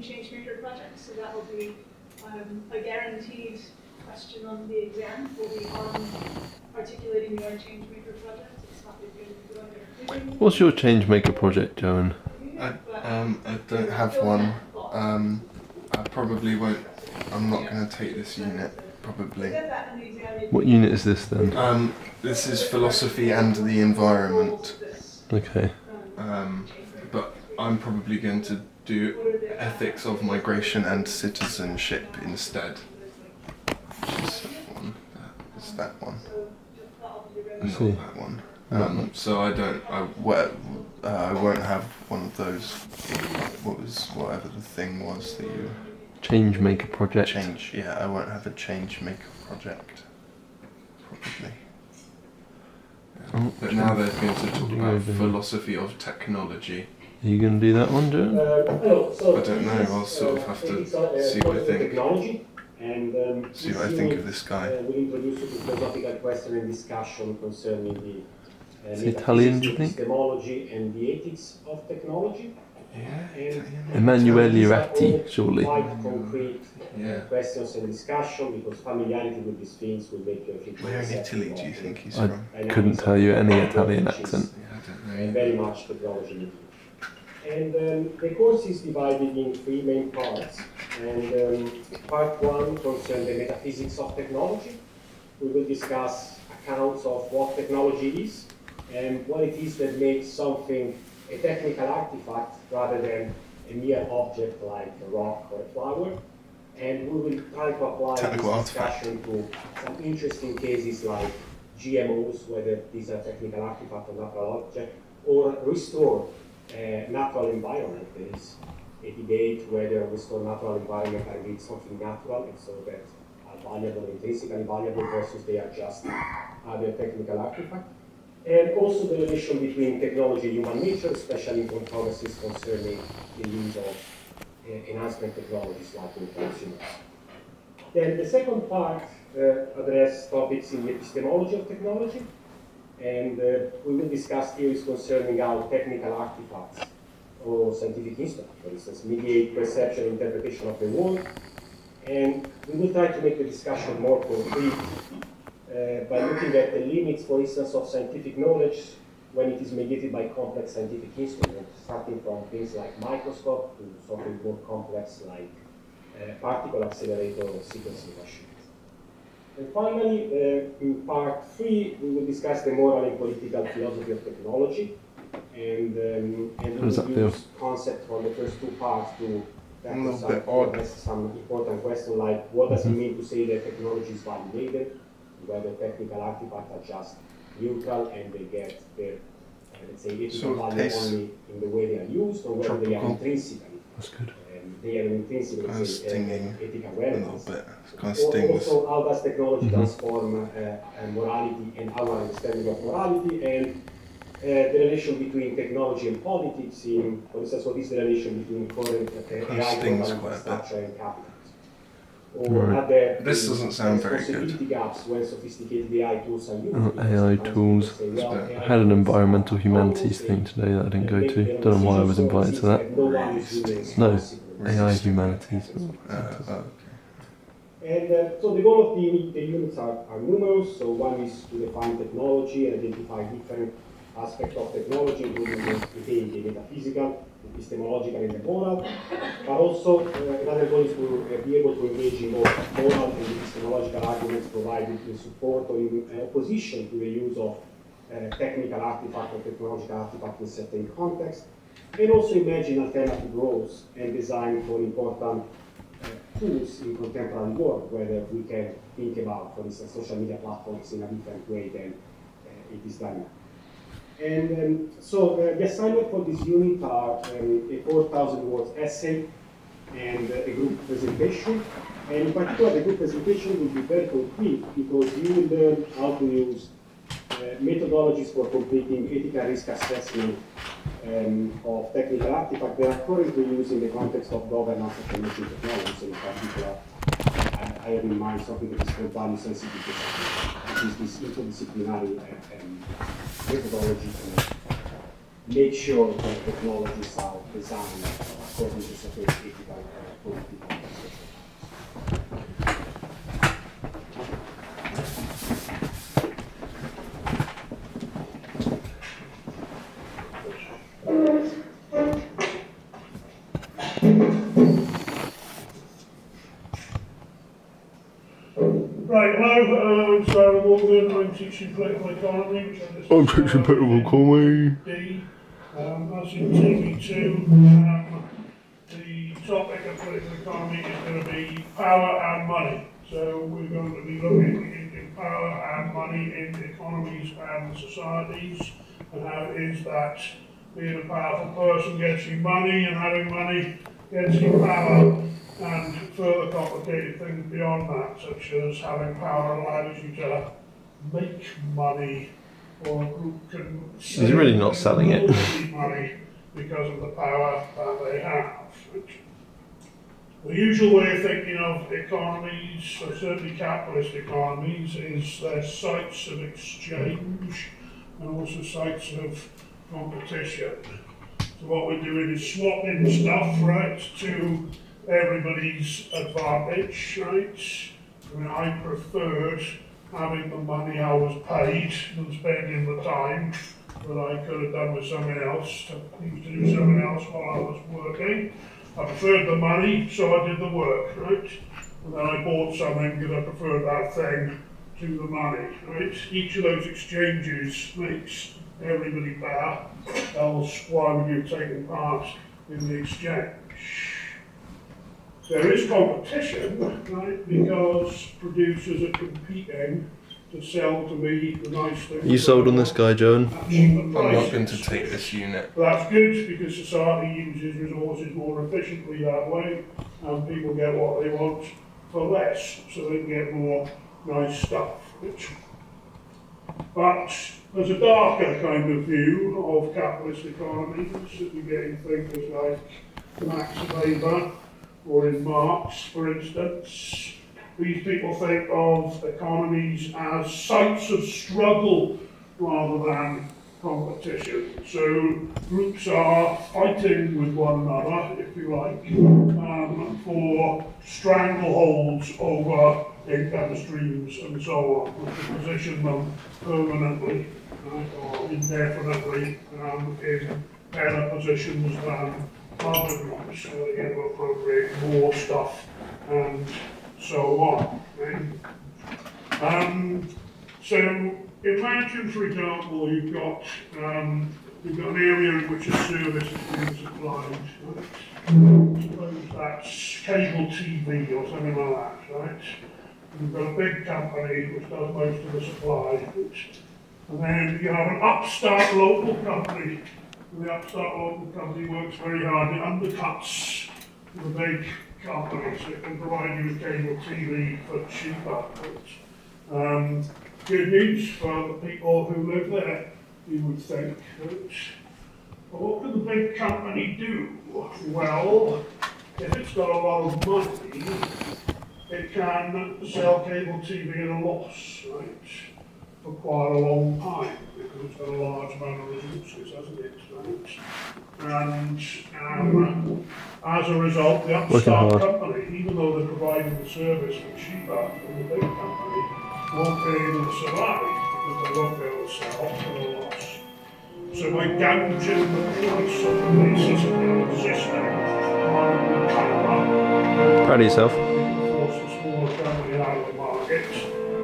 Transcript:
in changemaker projects, so that will be a guaranteed question on the exam will be on articulating your changemaker project. It's not that you're going to. What's your changemaker project, Jowen? I don't have one. I probably won't. I'm not going to take this unit, probably. What unit is this then? This is philosophy and the environment. Okay. But I'm probably going to do ethics of migration and citizenship instead. Which is that one. It's that one. Not that one. So I won't have one of those. Whatever the thing was that you. Changemaker project. Yeah, I won't have a changemaker project. Probably. But now they're going to talk about philosophy of technology. Are you going to do that one, Jowen? I don't know. I'll sort of have to see what I think. See what I think of this guy. We'll introduce you to philosophical question and discussion concerning the Italian, do you think? epistemology and the ethics of technology. Yeah, Emanuele Ratti, surely. Quite concrete questions and discussion, because familiarity with these things will make you feel. Where in Italy do you think he's I from? couldn't tell you any Italian accent. Yeah, I don't know. And very much technology. And the course is divided in three main parts. And part one concerns the metaphysics of technology. We will discuss accounts of what technology is and what it is that makes something a technical artifact rather than a mere object like a rock or a flower. And we will try to apply this discussion to some interesting cases like GMOs, whether these are technical artifacts or natural object, or restore natural environment. There is a debate whether restore natural environment are indeed something natural, and so that are valuable, intrinsically valuable, versus they are just other technical artifacts. And also the relation between technology and human nature, especially in controversies concerning the use of enhancement technologies like in consumers. Then the second part addresses topics in the epistemology of technology, and we will discuss theories concerning how technical artifacts or scientific instruments, for instance, mediate perception and interpretation of the world. And we will try to make the discussion more concrete by looking at the limits, for instance, of scientific knowledge when it is mediated by complex scientific instruments, starting from things like microscope to something more complex like particle accelerator or sequencing machines. And finally, in part three, we will discuss the moral and political philosophy of technology, and we will use concepts from the first two parts to address some important questions like what does it mean to say that technology is validated, whether technical artifacts are just neutral and they get their, let's say, ethical value only in the way they are used, or whether they are intrinsically. That's good. They are intrinsically ethical relevance. Also, how does technology transform morality and our understanding of morality, and the relation between technology and politics. For instance, what is the relation between current AI infrastructure and capitalism? Or this doesn't sound very good. Gaps when sophisticated AI tools are used. AI tools. I had an environmental humanities thing today that I didn't go to. Don't know why I was invited to that. No, AI humanities. And so the goal of the units are numerous. So one is to define technology and identify different aspects of technology, including the metaphysical, epistemological, and the moral. But also another goal is to be able to engage in both moral and epistemological arguments, provided in support or in opposition to the use of technical artifact or technological artifact in certain contexts, and also imagine alternative roles and design for important tools in contemporary world, whether we can think about, for instance, social media platforms in a different way than it is done now. And so the assignment for this unit are a 4,000 words essay and a group presentation. And in particular, the group presentation will be very concrete because you will learn how to use methodologies for completing ethical risk assessment of technical artifacts that are currently used in the context of governance of emerging technologies. In particular, I have in mind something that is called value sensitive design, which is this interdisciplinary methodology to make sure that technologies are designed according to sophisticated productive organizations. Right, hello, I'm Sarah Morgan, I'm teaching political economy, which I'm teaching political economy. As in TV2, the topic of political economy is going to be power and money. So we're going to be looking into power and money in economies and societies, and how it is that being a powerful person gets you money, and having money gets you power, and further complicated things beyond that, such as having power allows you to make money, or a group can He's really not selling it. money because of the power that they have. The usual way of thinking of economies, or certainly capitalist economies, is they're sites of exchange and also sites of competition. So what we're doing is swapping stuff, right, to everybody's advantage, right? I mean, I preferred having the money I was paid than spending the time that I could have done with someone else, to do something else while I was working. I preferred the money, so I did the work, right? And then I bought something because I preferred that thing to the money, right? Each of those exchanges makes everybody better, else why would you have taken part in the exchange? There is competition, right, because producers are competing to sell to me the nice things. You sold on this guy, Jowen? I'm not going to take this unit. But that's good because society uses resources more efficiently that way, and people get what they want for less, so they can get more nice stuff. But there's a darker kind of view of capitalist economies that you get in thinkers like Max Weber or in Marx, for instance. These people think of economies as sites of struggle rather than competition. So groups are fighting with one another, if you like, for strangleholds over income streams and so on, which will position them permanently or indefinitely in better positions than other groups, so they get to appropriate more stuff and so on. Right? So imagine, for example, you've got an area in which a service is being supplied. Right? Suppose that's cable TV or something like that, right? You've got a big company which does most of the supply, and then you have an upstart local company. And the upstart local company works very hard. It undercuts the big company, so it can provide you with cable TV for cheaper. Good news for the people who live there, you would think. But what can the big company do? Well, if it's got a lot of money, it can sell cable TV at a loss, right? For quite a long time, because it's got a large amount of resources, hasn't it? Right? And as a result, the upstart company, even though they're providing the service for cheaper than the big company, won't be able to survive because they won't be able to sell at a loss. So by gouging the price on the basis of their existing power, Proud of yourself.